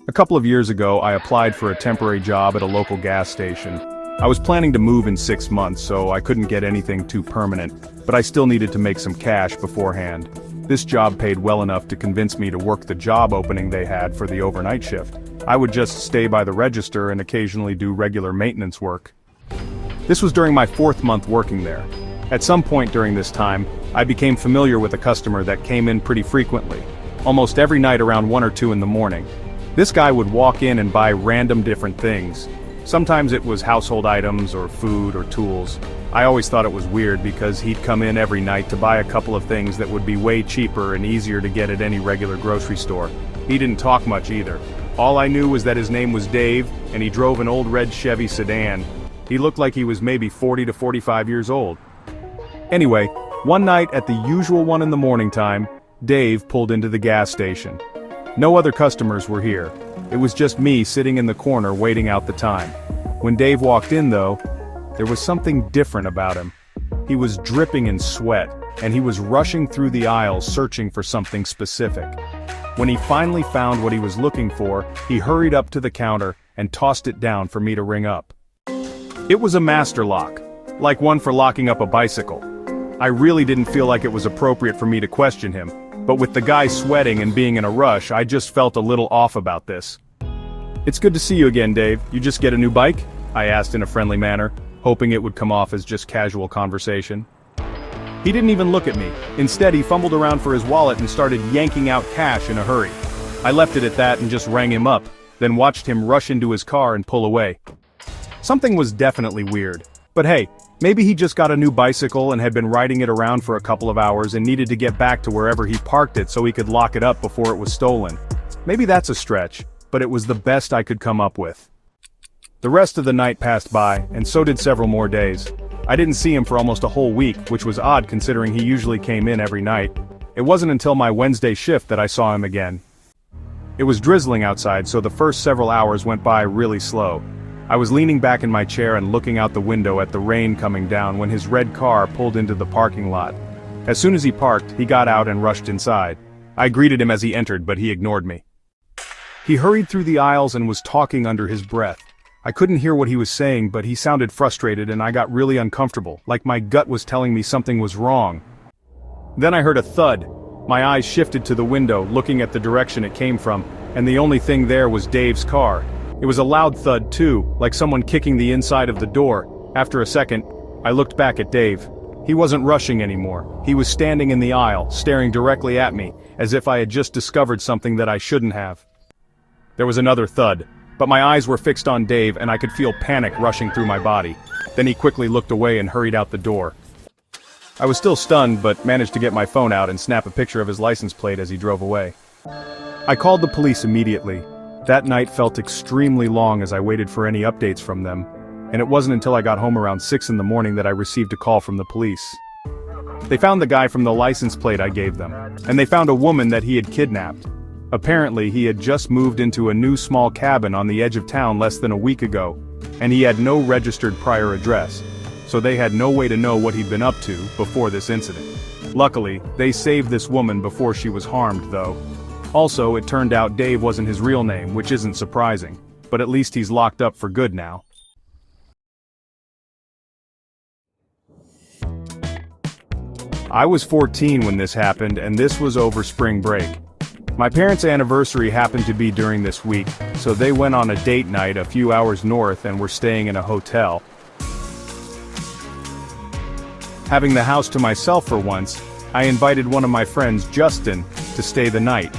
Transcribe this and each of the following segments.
A couple of years ago, I applied for a temporary job at a local gas station. I was planning to move in 6 months, so I couldn't get anything too permanent, but I still needed to make some cash beforehand. This job paid well enough to convince me to work the job opening they had for the overnight shift. I would just stay by the register and occasionally do regular maintenance work. This was during my 4th month working there. At some point during this time, I became familiar with a customer that came in pretty frequently, almost every night around 1 or 2 in the morning. This guy would walk in and buy random different things. Sometimes it was household items or food or tools. I always thought it was weird because he'd come in every night to buy a couple of things that would be way cheaper and easier to get at any regular grocery store. He didn't talk much either. All I knew was that his name was Dave, and he drove an old red Chevy sedan. He looked like he was maybe 40 to 45 years old. Anyway, one night at the usual 1 in the morning time, Dave pulled into the gas station. No other customers were here. It was just me sitting in the corner waiting out the time. When Dave walked in though, there was something different about him. He was dripping in sweat, and he was rushing through the aisles searching for something specific. When he finally found what he was looking for, he hurried up to the counter and tossed it down for me to ring up. It was a master lock, like one for locking up a bicycle. I really didn't feel like it was appropriate for me to question him, but with the guy sweating and being in a rush, I just felt a little off about this. "It's good to see you again, Dave. You just get a new bike?" I asked in a friendly manner, hoping it would come off as just casual conversation. He didn't even look at me. Instead, he fumbled around for his wallet and started yanking out cash in a hurry. I left it at that and just rang him up, then watched him rush into his car and pull away. Something was definitely weird. But hey, maybe he just got a new bicycle and had been riding it around for a couple of hours and needed to get back to wherever he parked it so he could lock it up before it was stolen. Maybe that's a stretch, but it was the best I could come up with. The rest of the night passed by, and so did several more days. I didn't see him for almost a whole week, which was odd considering he usually came in every night. It wasn't until my Wednesday shift that I saw him again. It was drizzling outside, so the first several hours went by really slow. I was leaning back in my chair and looking out the window at the rain coming down when his red car pulled into the parking lot. As soon as he parked, he got out and rushed inside. I greeted him as he entered, but he ignored me. He hurried through the aisles and was talking under his breath. I couldn't hear what he was saying, but he sounded frustrated and I got really uncomfortable, like my gut was telling me something was wrong. Then I heard a thud. My eyes shifted to the window, looking at the direction it came from, and the only thing there was Dave's car. It was a loud thud too, like someone kicking the inside of the door. After a second, I looked back at Dave. He wasn't rushing anymore. He was standing in the aisle, staring directly at me, as if I had just discovered something that I shouldn't have. There was another thud, but my eyes were fixed on Dave and I could feel panic rushing through my body. Then he quickly looked away and hurried out the door. I was still stunned, but managed to get my phone out and snap a picture of his license plate as he drove away. I called the police immediately. That night felt extremely long as I waited for any updates from them, and it wasn't until I got home around 6 in the morning that I received a call from the police. They found the guy from the license plate I gave them, and they found a woman that he had kidnapped. Apparently, he had just moved into a new small cabin on the edge of town less than a week ago, and he had no registered prior address, so they had no way to know what he'd been up to before this incident. Luckily, they saved this woman before she was harmed, though. Also, it turned out Dave wasn't his real name, which isn't surprising, but at least he's locked up for good now. I was 14 when this happened, and this was over spring break. My parents' anniversary happened to be during this week, so they went on a date night a few hours north and were staying in a hotel. Having the house to myself for once, I invited one of my friends, Justin, to stay the night.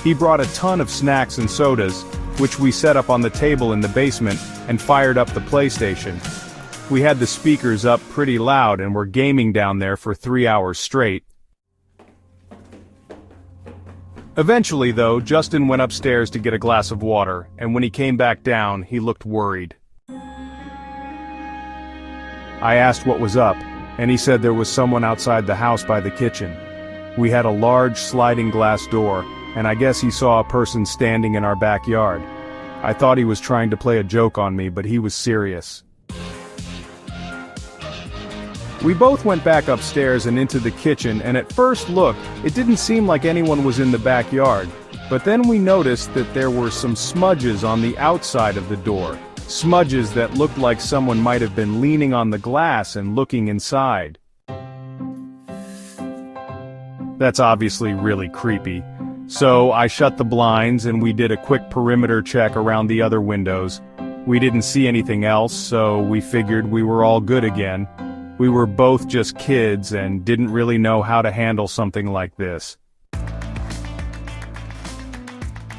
He brought a ton of snacks and sodas, which we set up on the table in the basement and fired up the PlayStation. We had the speakers up pretty loud and were gaming down there for 3 hours straight. Eventually though, Justin went upstairs to get a glass of water, and when he came back down, he looked worried. I asked what was up, and he said there was someone outside the house by the kitchen. We had a large sliding glass door, and I guess he saw a person standing in our backyard. I thought he was trying to play a joke on me, but he was serious. We both went back upstairs and into the kitchen, and at first look, it didn't seem like anyone was in the backyard. But then we noticed that there were some smudges on the outside of the door. Smudges that looked like someone might have been leaning on the glass and looking inside. That's obviously really creepy. So I shut the blinds and we did a quick perimeter check around the other windows. We didn't see anything else, so we figured we were all good again. We were both just kids and didn't really know how to handle something like this.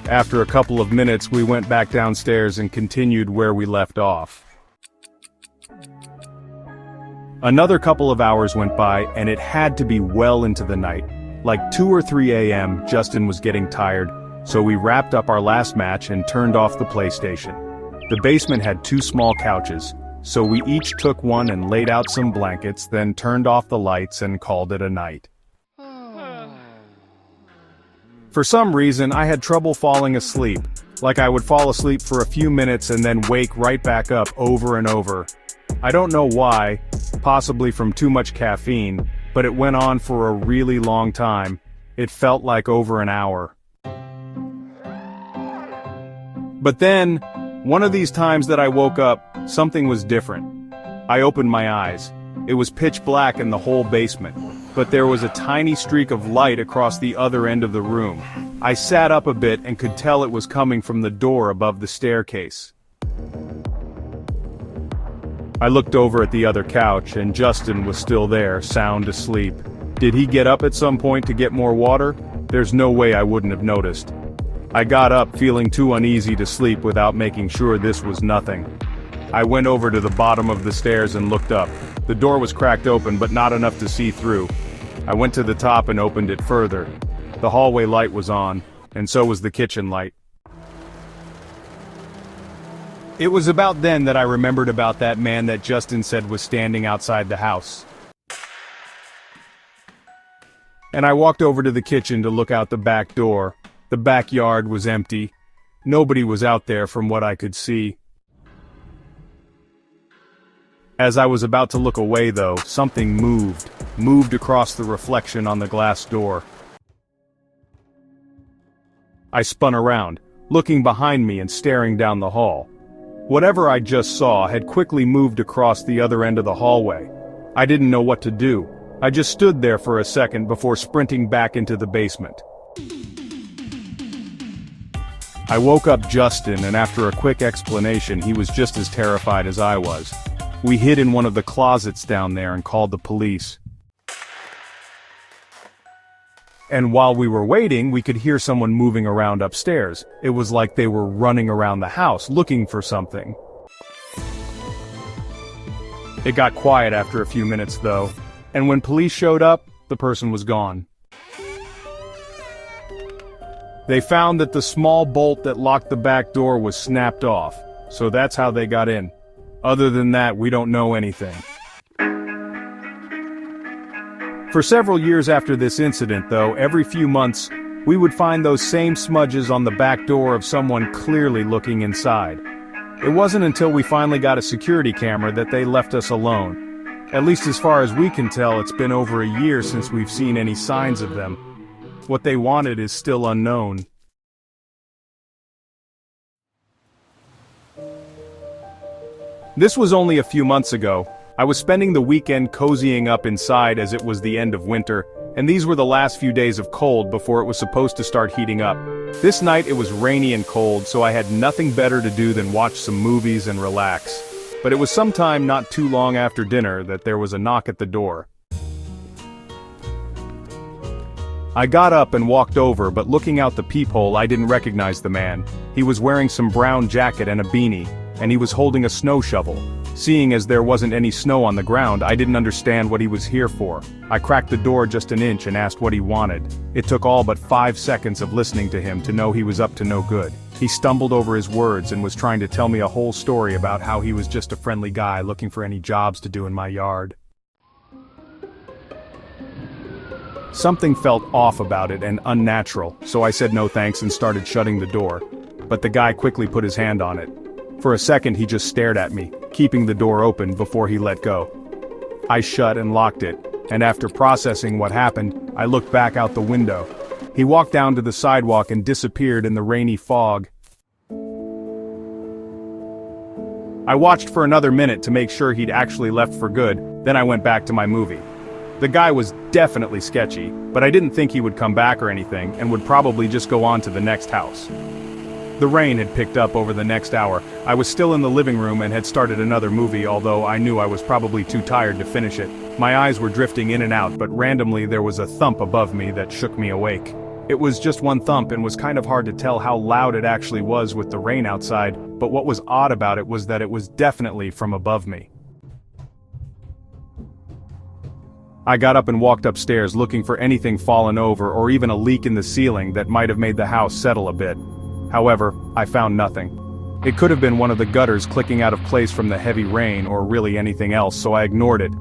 After a couple of minutes, we went back downstairs and continued where we left off. Another couple of hours went by, and it had to be well into the night. Like 2 or 3 a.m., Justin was getting tired, so we wrapped up our last match and turned off the PlayStation. The basement had 2 small couches, so we each took one and laid out some blankets, then turned off the lights and called it a night. For some reason, I had trouble falling asleep. Like I would fall asleep for a few minutes and then wake right back up over and over. I don't know why, possibly from too much caffeine, but it went on for a really long time. It felt like over an hour. But then, one of these times that I woke up, something was different. I opened my eyes. It was pitch black in the whole basement, but there was a tiny streak of light across the other end of the room. I sat up a bit and could tell it was coming from the door above the staircase. I looked over at the other couch, and Justin was still there, sound asleep. Did he get up at some point to get more water? There's no way I wouldn't have noticed. I got up feeling too uneasy to sleep without making sure this was nothing. I went over to the bottom of the stairs and looked up. The door was cracked open, but not enough to see through. I went to the top and opened it further. The hallway light was on, and so was the kitchen light. It was about then that I remembered about that man that Justin said was standing outside the house. And I walked over to the kitchen to look out the back door. The backyard was empty. Nobody was out there from what I could see. As I was about to look away though, something moved across the reflection on the glass door. I spun around, looking behind me and staring down the hall. Whatever I just saw had quickly moved across the other end of the hallway. I didn't know what to do. I just stood there for a second before sprinting back into the basement. I woke up Justin, and after a quick explanation, he was just as terrified as I was. We hid in one of the closets down there and called the police. And while we were waiting, we could hear someone moving around upstairs. It was like they were running around the house looking for something. It got quiet after a few minutes though, and when police showed up, the person was gone. They found that the small bolt that locked the back door was snapped off, so that's how they got in. Other than that, we don't know anything. For several years after this incident, though, every few months, we would find those same smudges on the back door of someone clearly looking inside. It wasn't until we finally got a security camera that they left us alone. At least as far as we can tell, it's been over a year since we've seen any signs of them. What they wanted is still unknown. This was only a few months ago. I was spending the weekend cozying up inside as it was the end of winter, and these were the last few days of cold before it was supposed to start heating up. This night it was rainy and cold, so I had nothing better to do than watch some movies and relax. But it was sometime not too long after dinner that there was a knock at the door. I got up and walked over, but looking out the peephole I didn't recognize the man. He was wearing some brown jacket and a beanie, and he was holding a snow shovel. Seeing as there wasn't any snow on the ground, I didn't understand what he was here for. I cracked the door just an inch and asked what he wanted. It took all but 5 seconds of listening to him to know he was up to no good. He stumbled over his words and was trying to tell me a whole story about how he was just a friendly guy looking for any jobs to do in my yard. Something felt off about it and unnatural, so I said no thanks and started shutting the door. But the guy quickly put his hand on it. For a second he just stared at me, keeping the door open before he let go. I shut and locked it, and after processing what happened, I looked back out the window. He walked down to the sidewalk and disappeared in the rainy fog. I watched for another minute to make sure he'd actually left for good, then I went back to my movie. The guy was definitely sketchy, but I didn't think he would come back or anything and would probably just go on to the next house. The rain had picked up over the next hour. I was still in the living room and had started another movie, although I knew I was probably too tired to finish it. My eyes were drifting in and out, but randomly there was a thump above me that shook me awake. It was just one thump and was kind of hard to tell how loud it actually was with the rain outside, but what was odd about it was that it was definitely from above me. I got up and walked upstairs looking for anything fallen over or even a leak in the ceiling that might have made the house settle a bit. However, I found nothing. It could have been one of the gutters clicking out of place from the heavy rain or really anything else, so I ignored it.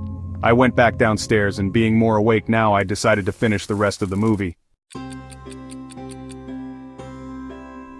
I went back downstairs and being more awake now I decided to finish the rest of the movie.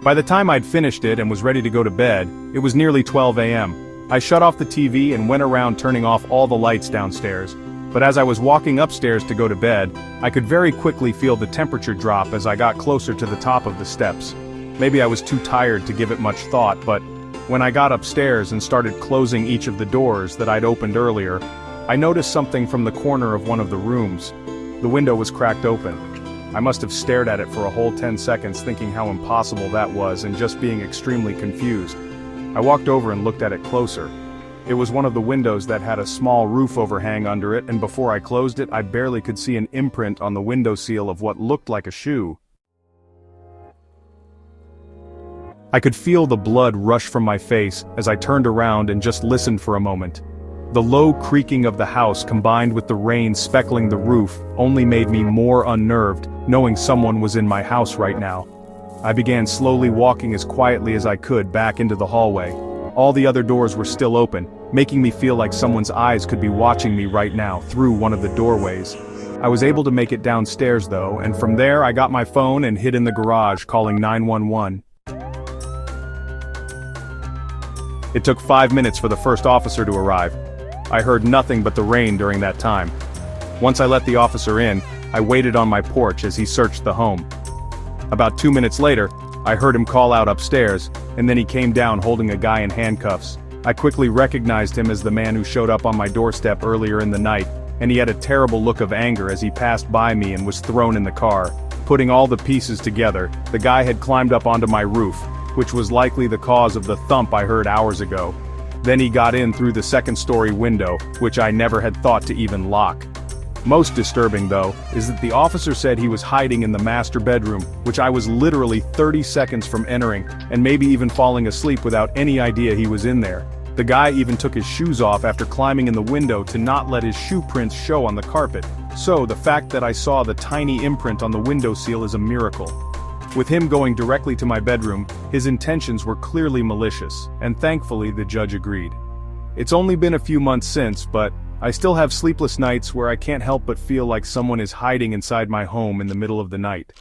By the time I'd finished it and was ready to go to bed, it was nearly 12 a.m. I shut off the TV and went around turning off all the lights downstairs. But as I was walking upstairs to go to bed, I could very quickly feel the temperature drop as I got closer to the top of the steps. Maybe I was too tired to give it much thought, but when I got upstairs and started closing each of the doors that I'd opened earlier, I noticed something from the corner of one of the rooms. The window was cracked open. I must have stared at it for a whole 10 seconds thinking how impossible that was and just being extremely confused. I walked over and looked at it closer. It was one of the windows that had a small roof overhang under it, and before I closed it I barely could see an imprint on the window sill of what looked like a shoe. I could feel the blood rush from my face as I turned around and just listened for a moment. The low creaking of the house combined with the rain speckling the roof only made me more unnerved, knowing someone was in my house right now. I began slowly walking as quietly as I could back into the hallway. All the other doors were still open, making me feel like someone's eyes could be watching me right now through one of the doorways. I was able to make it downstairs though, and from there I got my phone and hid in the garage calling 911. It took 5 minutes for the first officer to arrive. I heard nothing but the rain during that time. Once I let the officer in, I waited on my porch as he searched the home. About 2 minutes later, I heard him call out upstairs, and then he came down holding a guy in handcuffs. I quickly recognized him as the man who showed up on my doorstep earlier in the night, and he had a terrible look of anger as he passed by me and was thrown in the car. Putting all the pieces together, the guy had climbed up onto my roof, which was likely the cause of the thump I heard hours ago. Then he got in through the second-story window, which I never had thought to even lock. Most disturbing, though, is that the officer said he was hiding in the master bedroom, which I was literally 30 seconds from entering, and maybe even falling asleep without any idea he was in there. The guy even took his shoes off after climbing in the window to not let his shoe prints show on the carpet. So the fact that I saw the tiny imprint on the window sill is a miracle. With him going directly to my bedroom, his intentions were clearly malicious, and thankfully the judge agreed. It's only been a few months since, but I still have sleepless nights where I can't help but feel like someone is hiding inside my home in the middle of the night.